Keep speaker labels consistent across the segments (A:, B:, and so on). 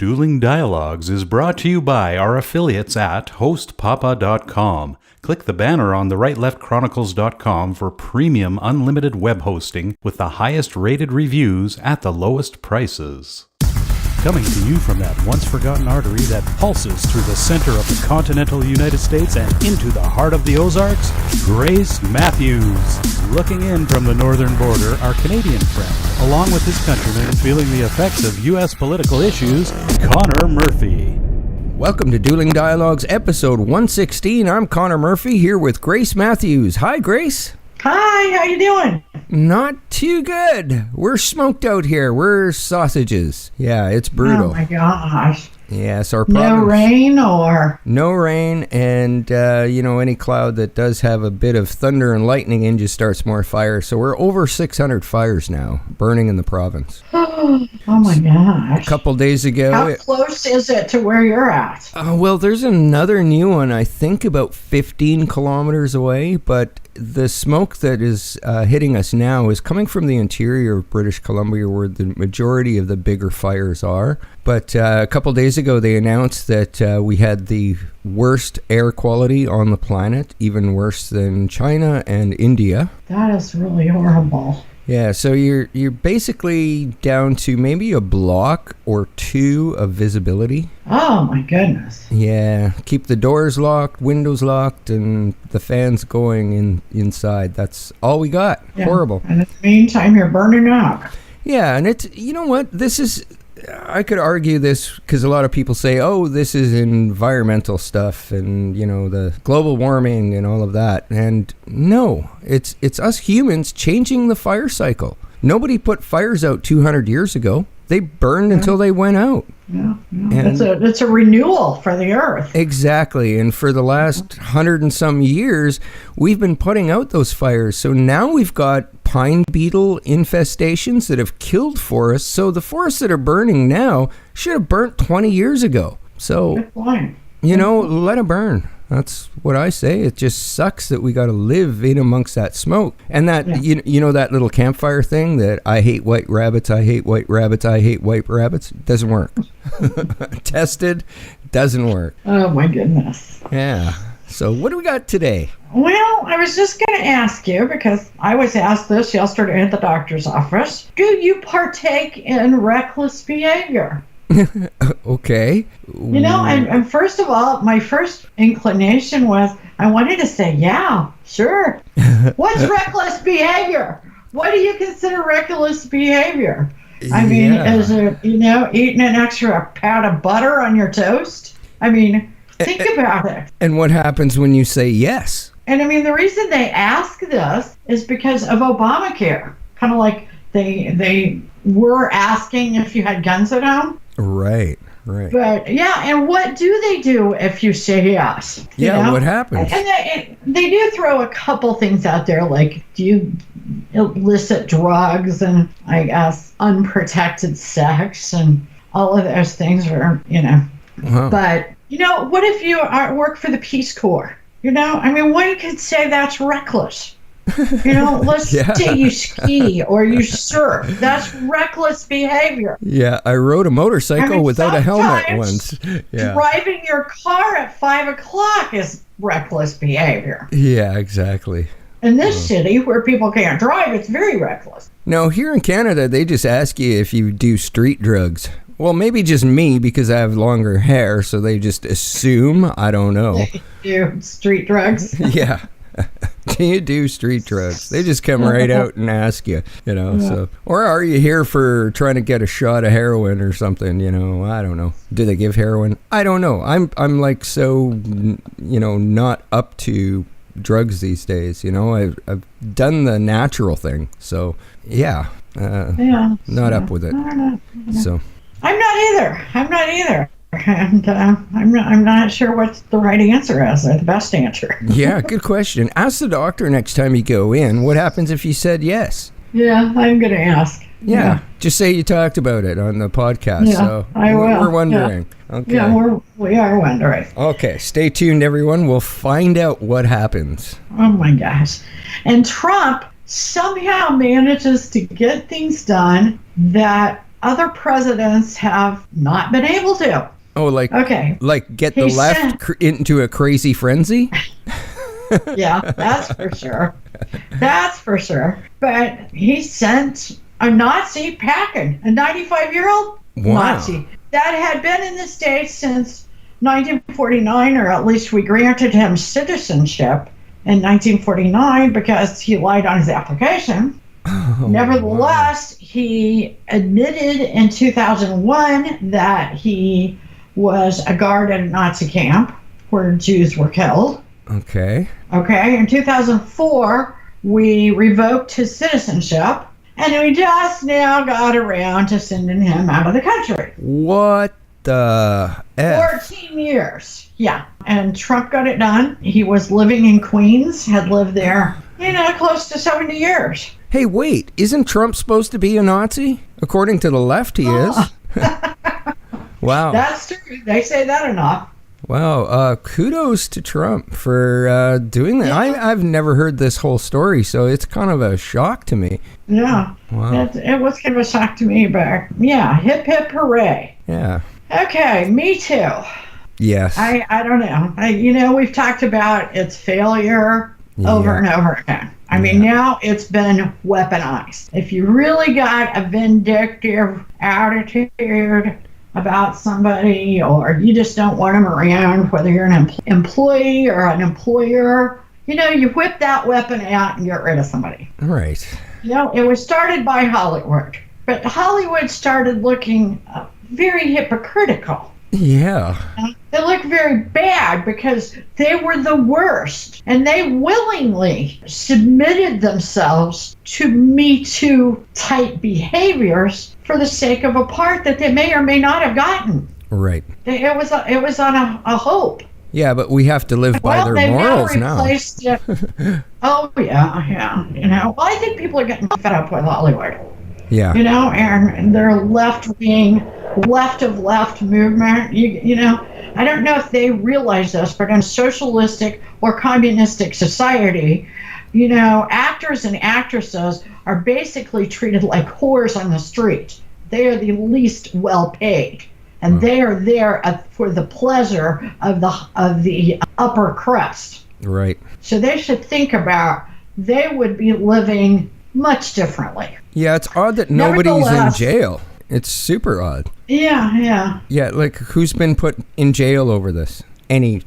A: Dueling Dialogues is brought to you by our affiliates at hostpapa.com. Click the banner on the rightleftchronicles.com for premium unlimited web hosting with the highest rated reviews at the lowest prices. Coming to you from that once-forgotten artery that pulses through the center of the continental United States and into the heart of the Ozarks, Grace Matthews. Looking in from the northern border, our Canadian friend, along with his countrymen feeling the effects of U.S. political issues, Connor Murphy.
B: Welcome to Dueling Dialogues, episode 116. I'm Connor Murphy, here with Grace Matthews. Hi, Grace.
C: Hi, how you doing?
B: Not too good. We're smoked out here. We're sausages. Yeah, it's brutal.
C: Oh my gosh.
B: Yes, our province.
C: No rain or?
B: No rain, and any cloud that does have a bit of thunder and lightning in just starts more fire. So we're over 600 fires now burning in the province.
C: Oh my gosh.
B: A couple days ago.
C: How close is it to where you're at?
B: Well, there's another new one, I think about 15 kilometers away, but the smoke that is hitting us now is coming from the interior of British Columbia, where the majority of the bigger fires are. But a couple days ago, they announced that we had the worst air quality on the planet, even worse than China and India.
C: That is really horrible.
B: Yeah, so you're basically down to maybe a block or two of visibility.
C: Oh my goodness.
B: Yeah, keep the doors locked, windows locked, and the fans going inside. That's all we got. Yeah. Horrible.
C: And in the meantime, you're burning up.
B: Yeah, and it's, you know what, this is, I could argue this because a lot of people say, oh, this is environmental stuff and, the global warming and all of that. And no, it's us humans changing the fire cycle. Nobody put fires out 200 years ago. They burned until they went out.
C: Yeah. It's a renewal for the earth.
B: Exactly. And for the last 100 and some years, we've been putting out those fires. So now we've got pine beetle infestations that have killed forests. So the forests that are burning now should have burnt 20 years ago. So,
C: good point.
B: Let it burn. That's what I say. It just sucks that we got to live in amongst that smoke. And that, that little campfire thing that I hate white rabbits, I hate white rabbits, I hate white rabbits, doesn't work. Tested, doesn't work.
C: Oh my goodness.
B: Yeah. So what do we got today?
C: Well, I was just going to ask you, because I was asked this yesterday at the doctor's office. Do you partake in reckless behavior?
B: Okay.
C: And first of all, my first inclination was I wanted to say, yeah, sure. What's reckless behavior? What do you consider reckless behavior? I mean, is it, eating an extra pat of butter on your toast? I mean, think about it.
B: And what happens when you say yes?
C: And I mean, the reason they ask this is because of Obamacare. Kind of like they were asking if you had guns at home.
B: Right.
C: But yeah, and what do they do if you say yes?
B: What happens?
C: And they do throw a couple things out there, like do you illicit drugs and I guess unprotected sex and all of those things are,
B: Wow.
C: But what if you work for the Peace Corps? One could say that's reckless. Let's say you ski or you surf. That's reckless behavior.
B: Yeah, I rode a motorcycle without a helmet once. Yeah.
C: Driving your car at 5:00 is reckless behavior.
B: Yeah, exactly.
C: In this city where people can't drive, it's very reckless.
B: No, here in Canada, they just ask you if you do street drugs. Well, maybe just me because I have longer hair, so they just assume. I don't know.
C: Do street drugs?
B: Yeah. Do you do street drugs? They just come right out and ask you, so. Or are you here for trying to get a shot of heroin or something, I don't know. Do they give heroin? I don't know. I'm like so, not up to drugs these days, I've done the natural thing. So, not up with it.
C: I don't know.
B: So.
C: I'm not either. And I'm not sure what the right answer is, or the best answer.
B: Yeah, good question. Ask the doctor next time you go in. What happens if you said yes?
C: Yeah, I'm going to ask.
B: Yeah, just say you talked about it on the podcast.
C: Yeah,
B: so
C: I will.
B: We're wondering.
C: Yeah.
B: Okay.
C: Yeah, we are wondering.
B: Okay, stay tuned, everyone. We'll find out what happens.
C: Oh my gosh. And Trump somehow manages to get things done that other presidents have not been able to.
B: Oh, like get the
C: He
B: left into a crazy frenzy?
C: Yeah, that's for sure. That's for sure. But he sent a Nazi packing, a 95-year-old Nazi that had been in the States since 1949, or at least we granted him citizenship in 1949 because he lied on his application. Nevertheless, he admitted in 2001 that he was a guard at a Nazi camp where Jews were killed.
B: Okay.
C: In 2004, we revoked his citizenship, and we just now got around to sending him out of the country.
B: What the F?
C: 14 years. Yeah. And Trump got it done. He was living in Queens, had lived there, close to 70 years.
B: Hey, wait, isn't Trump supposed to be a Nazi? According to the left, he is. Wow.
C: That's true. They say that enough.
B: Wow. Kudos to Trump for doing that.
C: Yeah.
B: I've never heard this whole story, so it's kind of a shock to me.
C: Yeah.
B: Wow.
C: It was kind of a shock to me, but yeah, hip hip hooray.
B: Yeah.
C: Okay, Me Too.
B: Yes.
C: I don't know. We've talked about its failure over and over again. I mean, now it's been weaponized. If you really got a vindictive attitude about somebody, or you just don't want them around, whether you're an employee or an employer, you whip that weapon out and get rid of somebody.
B: Right.
C: It was started by Hollywood, but Hollywood started looking very hypocritical.
B: Yeah.
C: They look very bad because they were the worst, and they willingly submitted themselves to Me Too type behaviors for the sake of a part that they may or may not have gotten.
B: Right.
C: It was on a hope.
B: Yeah, but we have to live by their morals now.
C: Oh yeah. Well, I think people are getting fed up with Hollywood.
B: Yeah.
C: And their left-wing, left movement, I don't know if they realize this, but in a socialistic or communistic society, actors and actresses are basically treated like whores on the street. They are the least well paid, and they are there for the pleasure of the upper crust.
B: Right.
C: So they should think about they would be living much differently.
B: Yeah, it's odd that nobody's in jail. It's super odd.
C: Yeah.
B: Yeah, like who's been put in jail over this? I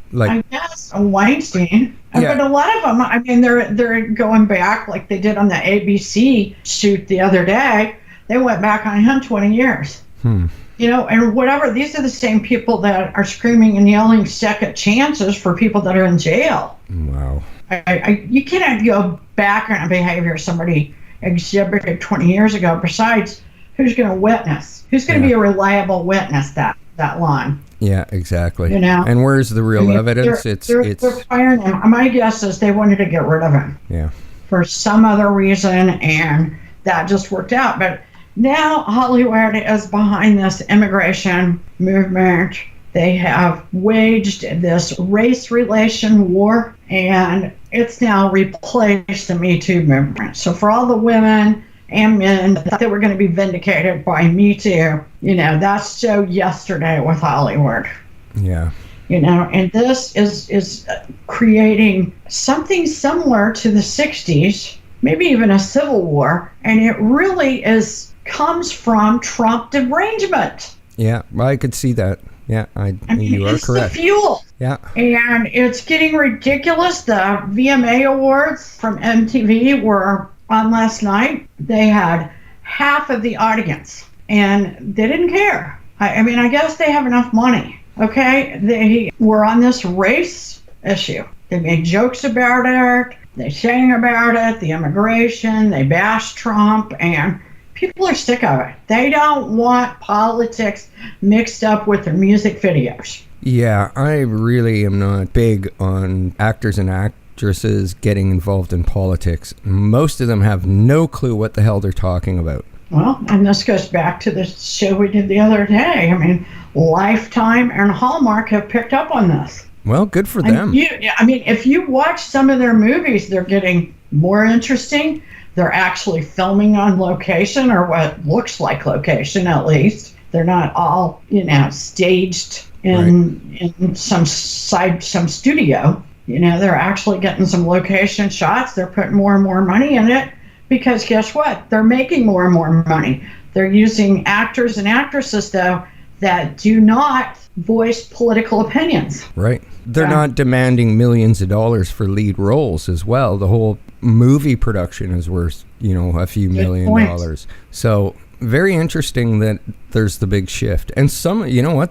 C: guess Weinstein.
B: Yeah.
C: But a lot of them, I mean, they're going back like they did on the ABC shoot the other day. They went back on him 20 years. And whatever. These are the same people that are screaming and yelling second chances for people that are in jail.
B: Wow.
C: You cannot go back on a behavior somebody exhibited 20 years ago. Besides, who's going to witness? Who's going to be a reliable witness that long?
B: Yeah, exactly. And where's the real evidence?
C: They're firing him. My guess is they wanted to get rid of him.
B: Yeah.
C: For some other reason, and that just worked out. But now Hollywood is behind this immigration movement. They have waged this race relation war, and it's now replaced the Me Too movement. So for all the women and men that they were going to be vindicated by Me Too, that's so yesterday with Hollywood.
B: Yeah.
C: And this is creating something similar to the 60s, maybe even a civil war, and it really comes from Trump derangement.
B: Yeah, I could see that. Yeah, you are correct.
C: It's the fuel.
B: Yeah.
C: And it's getting ridiculous. The VMA Awards from MTV were on last night. They had half of the audience, and they didn't care. I guess they have enough money. Okay? They were on this race issue. They made jokes about it. They sang about it, the immigration. They bashed Trump, and people are sick of it. They don't want politics mixed up with their music videos.
B: Yeah, I really am not big on actors and actresses getting involved in politics. Most of them have no clue what the hell they're talking about.
C: Well, and this goes back to the show we did the other day. I mean, Lifetime and Hallmark have picked up on this.
B: Well, good for them.
C: If you watch some of their movies, they're getting more interesting. they're actually filming on location, or what looks like location at least. They're not all, staged in some studio. They're actually getting some location shots. They're putting more and more money in it because guess what? They're making more and more money. They're using actors and actresses, though, that do not voice political opinions.
B: Right. They're not demanding millions of dollars for lead roles as well. The whole movie production is worth, a few million dollars. So very interesting that there's the big shift. And some,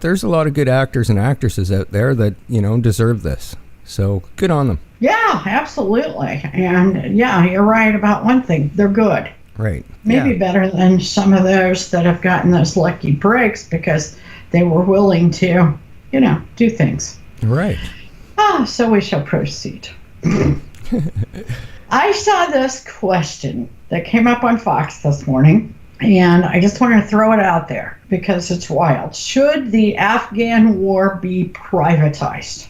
B: there's a lot of good actors and actresses out there that, deserve this. So good on them.
C: Yeah, absolutely. And yeah, you're right about one thing. They're good.
B: Right.
C: Maybe better than some of those that have gotten those lucky breaks because they were willing to, do things.
B: Right.
C: So we shall proceed. I saw this question that came up on Fox this morning, and I just want to throw it out there because it's wild. Should the Afghan war be privatized?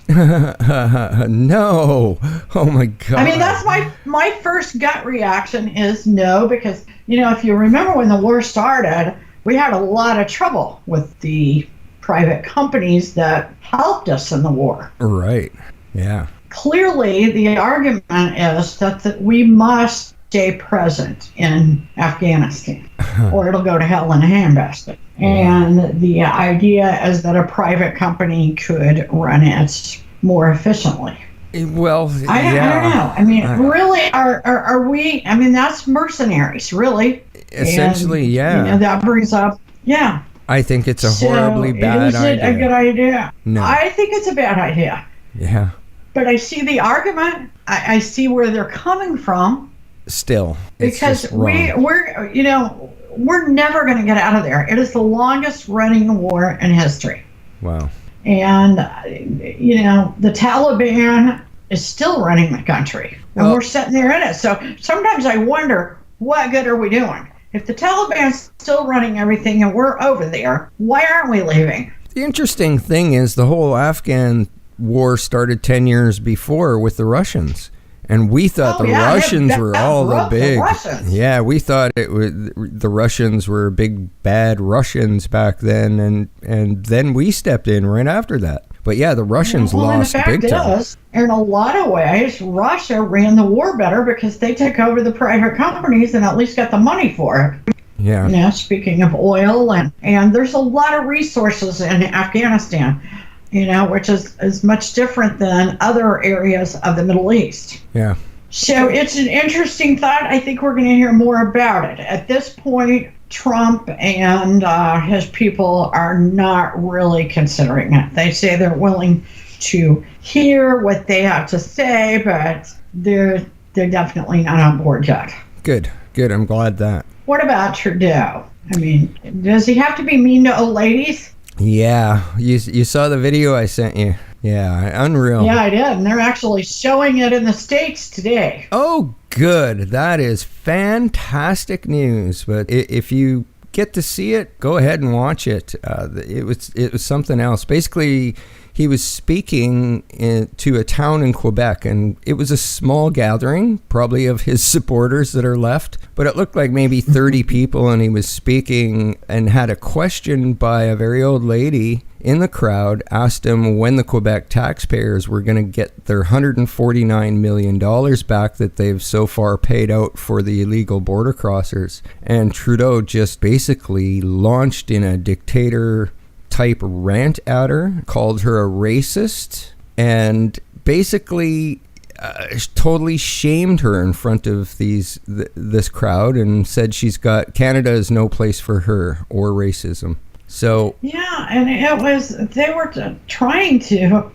B: No. Oh, my God.
C: I mean, that's my first gut reaction is no, because, if you remember when the war started, we had a lot of trouble with the private companies that helped us in the war.
B: Right. Yeah.
C: Clearly, the argument is that we must stay present in Afghanistan or it'll go to hell in a handbasket. And the idea is that a private company could run it more efficiently.
B: Well,
C: I don't know. I mean, really, are we? I mean, that's mercenaries, really.
B: Essentially,
C: and, that brings up,
B: I think it's a horribly bad idea.
C: Is it a good idea?
B: No.
C: I think it's a bad idea.
B: Yeah.
C: But I see the argument. I see where they're coming from.
B: Still,
C: because we're never going to get out of there. It is the longest running war in history.
B: Wow. And
C: the Taliban is still running the country, and we're sitting there in it. So sometimes I wonder, what good are we doing? If the Taliban's still running everything and we're over there, why aren't we leaving?
B: The interesting thing is the whole Afghan war started 10 years before with the Russians. And we thought Russians were all the big. Yeah, we thought the Russians were big bad Russians back then, and then we stepped in right after that. But yeah, the Russians lost big time.
C: In a lot of ways, Russia ran the war better because they took over the private companies and at least got the money for it.
B: Yeah.
C: Speaking of oil, and there's a lot of resources in Afghanistan. Which is much different than other areas of the Middle East.
B: Yeah.
C: So it's an interesting thought. I think we're going to hear more about it. At this point, Trump and his people are not really considering it. They say they're willing to hear what they have to say, but they're definitely not on board yet.
B: Good. I'm glad that.
C: What about Trudeau? I mean, does he have to be mean to old ladies?
B: Yeah, you saw the video I sent you. Yeah, unreal.
C: Yeah, I did, and they're actually showing it in the States today.
B: Oh, good. That is fantastic news. But if you get to see it, go ahead and watch it. It was something else. Basically, he was speaking to a town in Quebec, and it was a small gathering, probably of his supporters that are left, but it looked like maybe 30 people, and he was speaking and had a question by a very old lady in the crowd, asked him when the Quebec taxpayers were going to get their $149 million back that they've so far paid out for the illegal border crossers. And Trudeau just basically launched in a dictator type rant at her, called her a racist, and basically totally shamed her in front of this crowd and said Canada is no place for her or racism. So
C: yeah, and they were trying to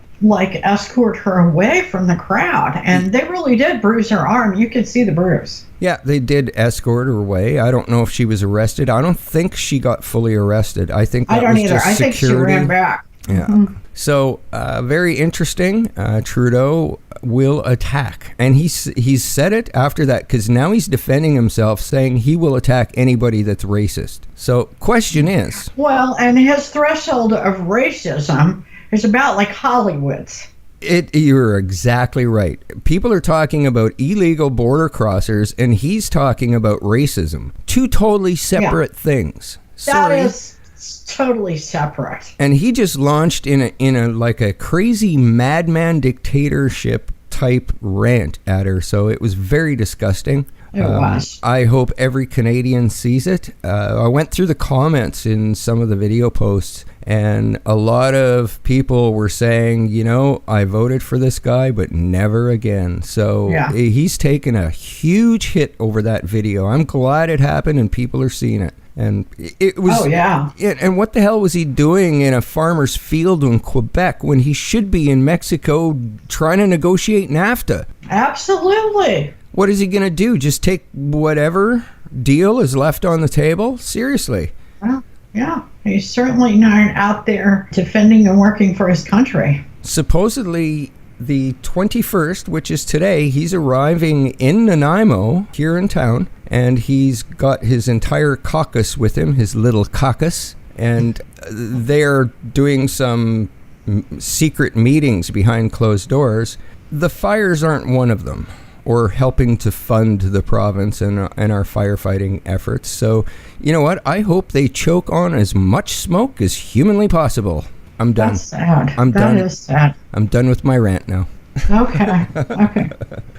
C: escort her away from the crowd, and they really did bruise her arm. You could see the bruise.
B: Yeah, they did escort her away. I don't know if she was arrested. I don't think she got fully arrested. I think that was just security. I think she ran back.
C: Yeah. Mm-hmm.
B: So very interesting. Trudeau will attack, and he's said it after that because now he's defending himself, saying he will attack anybody that's racist. So question is,
C: well, and his threshold of racism is about like Hollywood's.
B: You're exactly right. People are talking about illegal border crossers, and he's talking about racism. Two totally separate things.
C: That is totally separate.
B: And he just launched in a like a crazy madman dictatorship type rant at her. So it was very disgusting.
C: It was.
B: I hope every Canadian sees it. I went through the comments in some of the video posts, and a lot of people were saying, I voted for this guy, but never again. So he's taken a huge hit over that video. I'm glad it happened and people are seeing it. And it was.
C: Oh, yeah.
B: And what the hell was he doing in a farmer's field in Quebec when he should be in Mexico trying to negotiate NAFTA?
C: Absolutely.
B: What is he going to do? Just take whatever deal is left on the table? Seriously.
C: Well, yeah. He's certainly not out there defending and working for his country.
B: Supposedly, the 21st, which is today, he's arriving in Nanaimo, here in town, and he's got his entire caucus with him, his little caucus, and they're doing some secret meetings behind closed doors. The fires aren't one of them, or helping to fund the province and our firefighting efforts. So, you know what? I hope they choke on as much smoke as humanly possible. I'm done.
C: That's sad.
B: I'm done.
C: That is sad.
B: I'm done with my rant now.
C: Okay.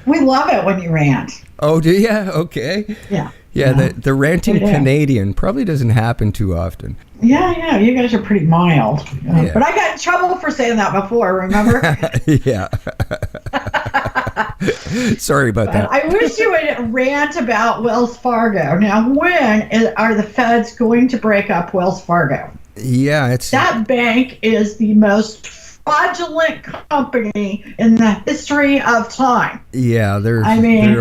C: We love it when you rant.
B: Oh, do you? Okay.
C: Yeah.
B: Yeah, the ranting Canadian probably doesn't happen too often.
C: Yeah, you guys are pretty mild.
B: Yeah.
C: But I got in trouble for saying that before, remember?
B: Yeah. Sorry about that.
C: I wish you would rant about Wells Fargo. Now, when are the feds going to break up Wells Fargo?
B: Yeah,
C: that bank is the most fraudulent company in the history of time.
B: Yeah, they're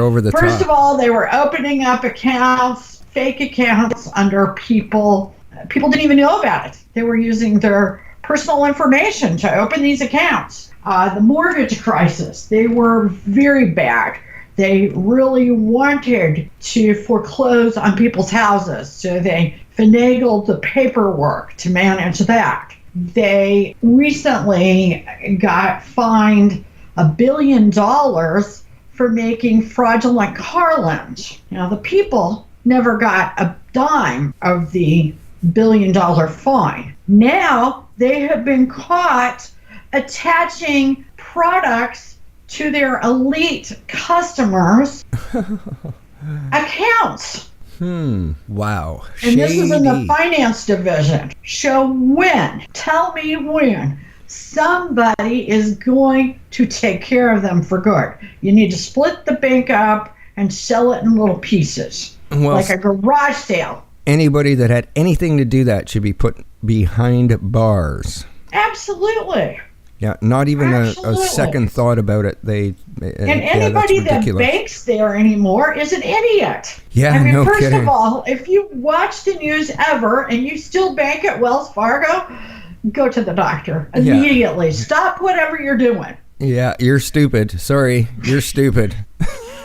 B: over the top.
C: First of all, they were opening up accounts, fake accounts under people. People didn't even know about it. They were using their personal information to open these accounts. The mortgage crisis, they were very bad. They really wanted to foreclose on people's houses, so they finagled the paperwork to manage that. They recently got fined $1 billion for making fraudulent car loans. Now, the people never got a dime of the $1 billion fine. Now, they have been caught attaching products to their elite customers' accounts.
B: Wow.
C: And this is in the finance division. So tell me when somebody is going to take care of them for good. You need to split the bank up and sell it in little pieces, like a garage sale.
B: Anybody that had anything to do that should be put behind bars.
C: Absolutely.
B: Yeah, not even a second thought about it.
C: Anybody that banks there anymore is an idiot.
B: Yeah,
C: I mean,
B: no
C: first
B: kidding.
C: of all, if you watch the news ever and you still bank at Wells Fargo, go to the doctor immediately. Yeah. Stop whatever you're doing.
B: Yeah, you're stupid. Sorry, you're stupid.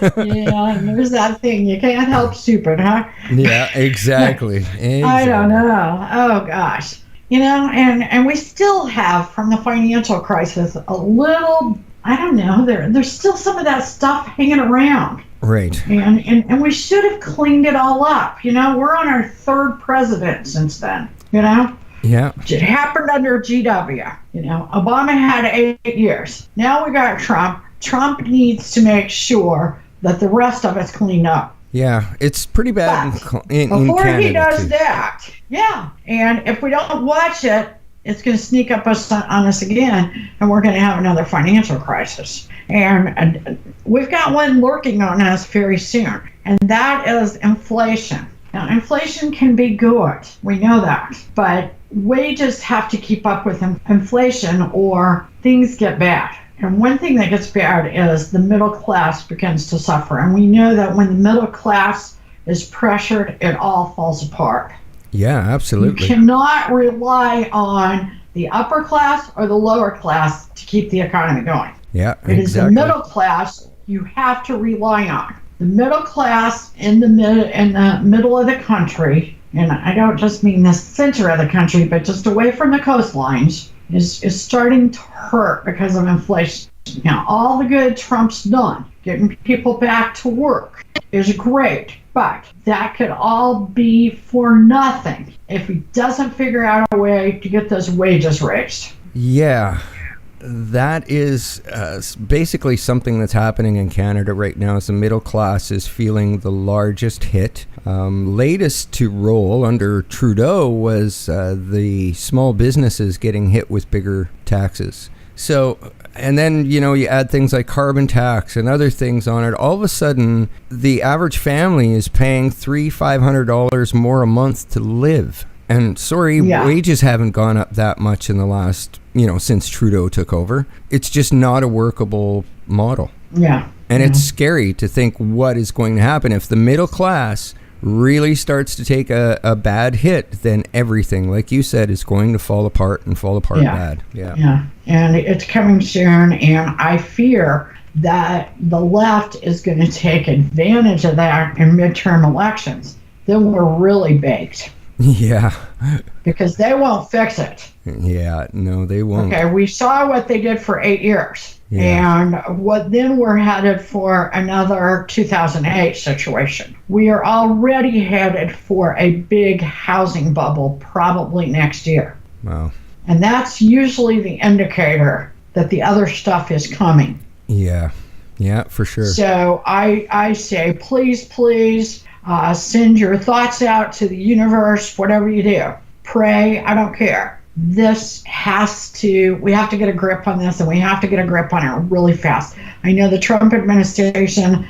C: Yeah, there's that thing. You can't help stupid, huh?
B: Yeah, exactly.
C: I don't know. Oh, gosh. And we still have, from the financial crisis, a little, I don't know, there's still some of that stuff hanging around.
B: Right.
C: And we should have cleaned it all up. We're on our third president since then, Yeah. It happened under GW. Obama had 8 years. Now we got Trump. Trump needs to make sure that the rest of it's cleaned up.
B: Yeah, it's pretty bad in
C: before
B: Canada,
C: he does
B: too.
C: that. Yeah, and if we don't watch it, it's going to sneak up on us again, and we're going to have another financial crisis. And we've got one lurking on us very soon, and that is inflation. Now, inflation can be good. We know that. But wages have to keep up with inflation or things get bad. And one thing that gets bad is the middle class begins to suffer. And we know that when the middle class is pressured, it all falls apart.
B: Yeah, absolutely.
C: You cannot rely on the upper class or the lower class to keep the economy going.
B: Yeah,
C: It is the middle class you have to rely on. The middle class in the middle of the country, and I don't just mean the center of the country, but just away from the coastlines, is starting to hurt because of inflation. Now, all the good Trump's done, getting people back to work, is great. But that could all be for nothing if he doesn't figure out a way to get those wages raised.
B: Yeah. That is basically something that's happening in Canada right now. As the middle class is feeling the largest hit. Latest to roll under Trudeau was the small businesses getting hit with bigger taxes. So, and then, you add things like carbon tax and other things on it. All of a sudden, the average family is paying $300-500 more a month to live. And wages haven't gone up that much in the last, since Trudeau took over. It's just not a workable model.
C: Yeah.
B: And it's scary to think what is going to happen if the middle class really starts to take a bad hit. Then everything, like you said, is going to fall apart bad.
C: Yeah. And it's coming soon. And I fear that the left is going to take advantage of that in midterm elections. Then we're really baked.
B: Yeah.
C: Because they won't fix it.
B: Yeah, no, they won't.
C: Okay, we saw what they did for 8 years.
B: Yeah.
C: And then we're headed for another 2008 situation. We are already headed for a big housing bubble probably next year.
B: Wow.
C: And that's usually the indicator that the other stuff is coming.
B: Yeah, for sure.
C: So I say, please, send your thoughts out to the universe, whatever you do. Pray, I don't care. We have to get a grip on this, and we have to get a grip on it really fast. I know the Trump administration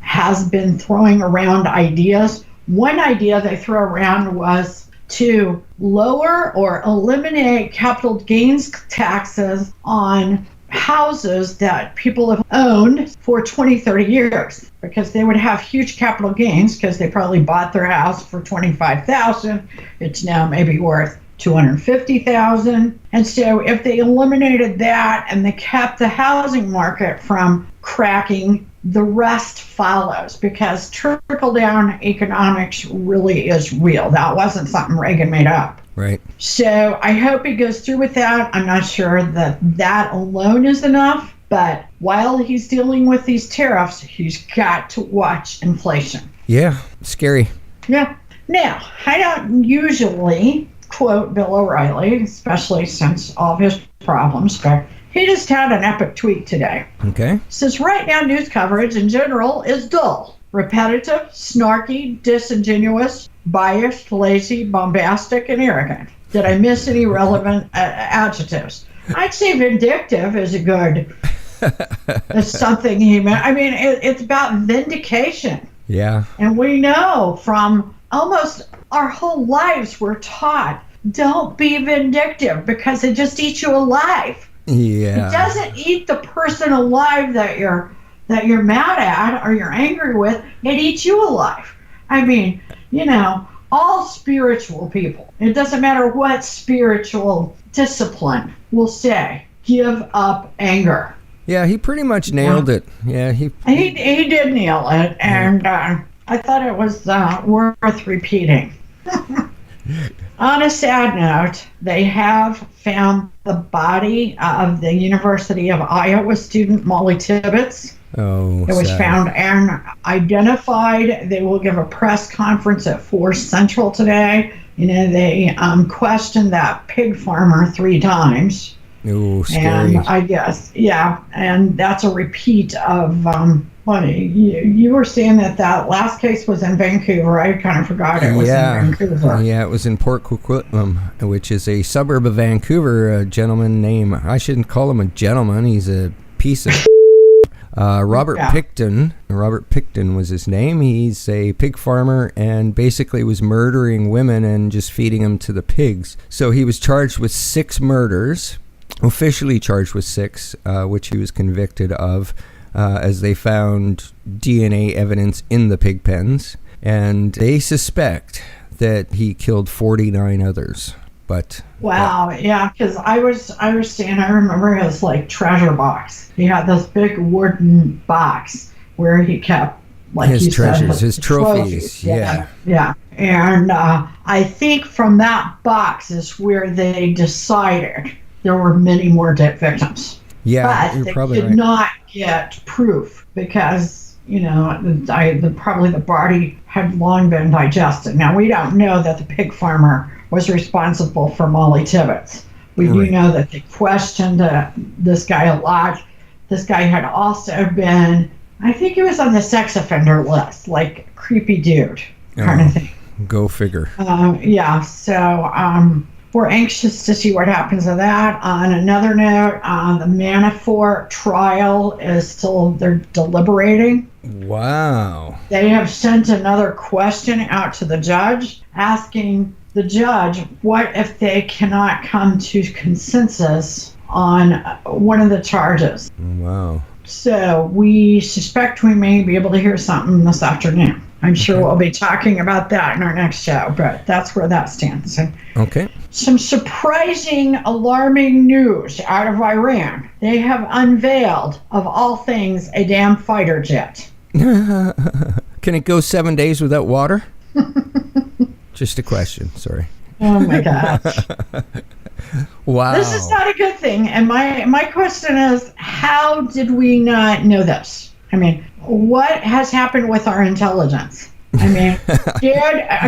C: has been throwing around ideas. One idea they threw around was to lower or eliminate capital gains taxes on houses that people have owned for 20, 30 years, because they would have huge capital gains because they probably bought their house for $25,000. It's now maybe worth $250,000. And so if they eliminated that and they kept the housing market from cracking, the rest follows, because trickle-down economics really is real. That wasn't something Reagan made up.
B: Right.
C: So I hope he goes through with that. I'm not sure that alone is enough, but while he's dealing with these tariffs, he's got to watch inflation.
B: Yeah, scary.
C: Yeah. Now, I don't usually quote Bill O'Reilly, especially since all of his problems, but he just had an epic tweet today.
B: Okay.
C: Says right now news coverage in general is dull, repetitive, snarky, disingenuous, biased, lazy, bombastic, and arrogant. Did I miss any relevant adjectives? I'd say vindictive is a good, is something he meant. I mean, it's about vindication.
B: Yeah. And
C: we know from almost our whole lives we're taught, don't be vindictive because it just eats you alive.
B: Yeah.
C: It doesn't eat the person alive that you're mad at or you're angry with. It eats you alive. I mean, all spiritual people, it doesn't matter what spiritual discipline, will say, give up anger.
B: Yeah, he pretty much nailed it. Yeah, he
C: did nail it, and I thought it was worth repeating. On a sad note, they have found the body of the University of Iowa student Molly Tibbetts.
B: Oh,
C: it was
B: sad.
C: Found and identified. They will give a press conference at 4 Central today. They questioned that pig farmer 3 times.
B: Oh, scary.
C: And I guess, yeah, and that's a repeat of you were saying that last case was in Vancouver. I kind of forgot it was in Vancouver.
B: Yeah, it was in Port Coquitlam, which is a suburb of Vancouver. A gentleman named, I shouldn't call him a gentleman, he's a piece of Robert Picton. Robert Picton was his name. He's a pig farmer and basically was murdering women and just feeding them to the pigs. So he was charged with 6 murders, officially charged with 6, which he was convicted of. As they found DNA evidence in the pig pens, and they suspect that he killed 49 others. But
C: wow, yeah, because I was saying, I remember his treasure box. He had this big wooden box where he kept
B: his treasures, his trophies. Yeah.
C: And I think from that box is where they decided there were many more dead victims.
B: Yeah,
C: but
B: you're
C: they
B: probably
C: did
B: right.
C: not get proof because, probably the body had long been digested. Now, we don't know that the pig farmer was responsible for Molly Tibbetts. We do
B: Right.
C: know that they questioned this guy a lot. This guy had also been, I think he was on the sex offender list, like creepy dude kind of thing.
B: Go figure.
C: Yeah, so we're anxious to see what happens to that. On another note, the Manafort trial is still, they're deliberating.
B: Wow.
C: They have sent another question out to the judge, asking the judge, what if they cannot come to consensus on one of the charges?
B: Wow.
C: So we suspect we may be able to hear something this afternoon. I'm sure we'll be talking about that in our next show, but that's where that stands.
B: Okay.
C: Some surprising, alarming news out of Iran. They have unveiled, of all things, a damn fighter jet.
B: Can it go 7 days without water? Just a question. Sorry.
C: Oh my gosh.
B: Wow.
C: This is not a good thing. And my question is, how did we not know this? I mean, what has happened with our intelligence? I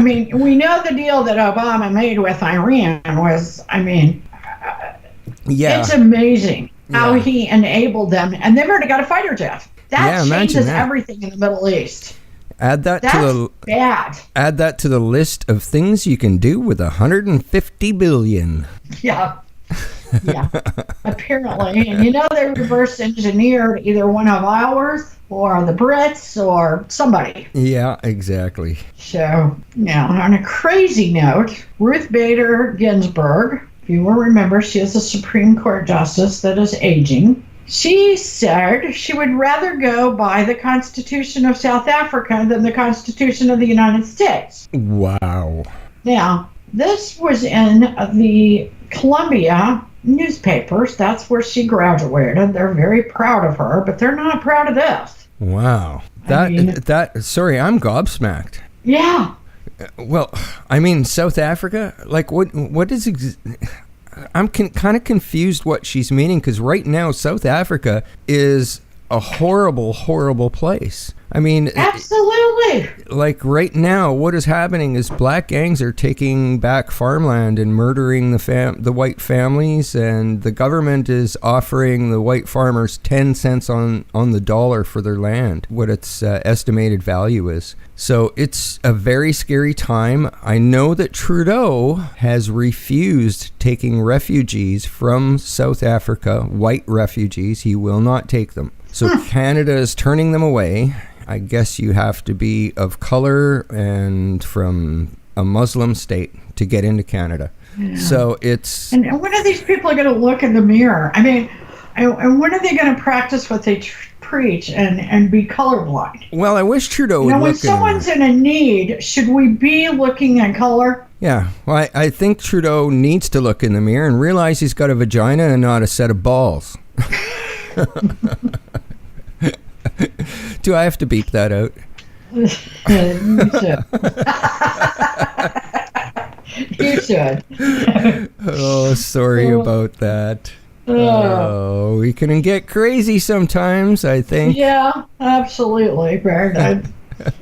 C: mean, we know the deal that Obama made with Iran was,
B: Yeah.
C: it's amazing how he enabled them. And they've already got a fighter jet. That changes everything in the Middle East.
B: Add that
C: Bad.
B: Add that to the list of things you can do with 150 billion.
C: Yeah. Yeah. Apparently. And they reverse engineered either one of ours or the Brits or somebody.
B: Yeah, exactly.
C: So, on a crazy note, Ruth Bader Ginsburg, if you will remember, she is a Supreme Court justice that is aging. She said she would rather go by the Constitution of South Africa than the Constitution of the United States.
B: Wow.
C: Now, this was in the Columbia newspapers. That's where she graduated. They're very proud of her, but they're not proud of this.
B: Wow. Sorry, I'm gobsmacked.
C: Yeah.
B: Well, South Africa, like what is I'm kind of confused what she's meaning, because right now South Africa is a horrible, horrible place.
C: Absolutely.
B: Like right now, what is happening is black gangs are taking back farmland and murdering the white families, and the government is offering the white farmers 10 cents on the dollar for their land, what its estimated value is. So it's a very scary time. I know that Trudeau has refused taking refugees from South Africa, white refugees. He will not take them. So Canada is turning them away. I guess you have to be of color and from a Muslim state to get into Canada. Yeah. So it's...
C: And when are these people going to look in the mirror? And when are they going to practice what they preach and be colorblind?
B: Well, I wish Trudeau would look
C: when someone's in a need, should we be looking at color?
B: Yeah. Well, I think Trudeau needs to look in the mirror and realize he's got a vagina and not a set of balls. Do I have to beep that out?
C: You should.
B: Oh, sorry about that. Oh, we can get crazy sometimes, I think.
C: Yeah, absolutely, Bert.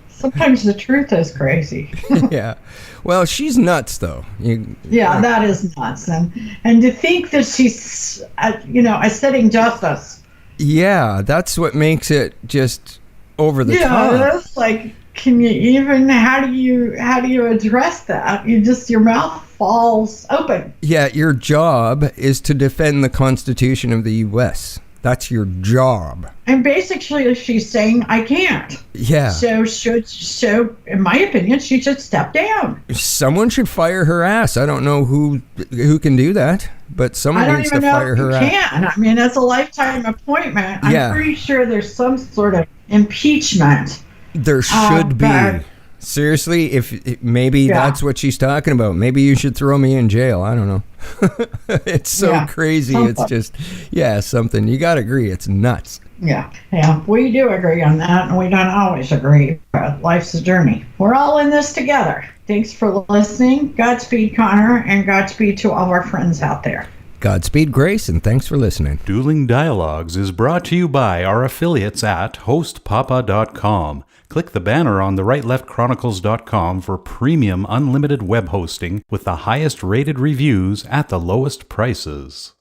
C: Sometimes the truth is crazy.
B: Yeah. Well, she's nuts, though.
C: That is nuts. And to think that she's, a sitting justice.
B: Yeah, that's what makes it just over the top.
C: Yeah, that's like, can you even, how do you address that? Your mouth falls open.
B: Yeah, your job is to defend the Constitution of the U.S. That's your job.
C: And basically, she's saying, I can't.
B: Yeah.
C: So, in my opinion, she should step down.
B: Someone should fire her ass. I don't know who can do that, but someone needs to fire her ass.
C: Can. It's a lifetime appointment. I'm pretty sure there's some sort of impeachment.
B: There should be. Seriously, if maybe that's what she's talking about. Maybe you should throw me in jail. I don't know. It's so crazy. Something. It's just, something. You got to agree. It's nuts.
C: Yeah, we do agree on that, and we don't always agree, but life's a journey. We're all in this together. Thanks for listening. Godspeed, Connor, and Godspeed to all our friends out there.
B: Godspeed, Grace, and thanks for listening.
A: Dueling Dialogues is brought to you by our affiliates at hostpapa.com. Click the banner on the rightleftchronicles.com for premium unlimited web hosting with the highest rated reviews at the lowest prices.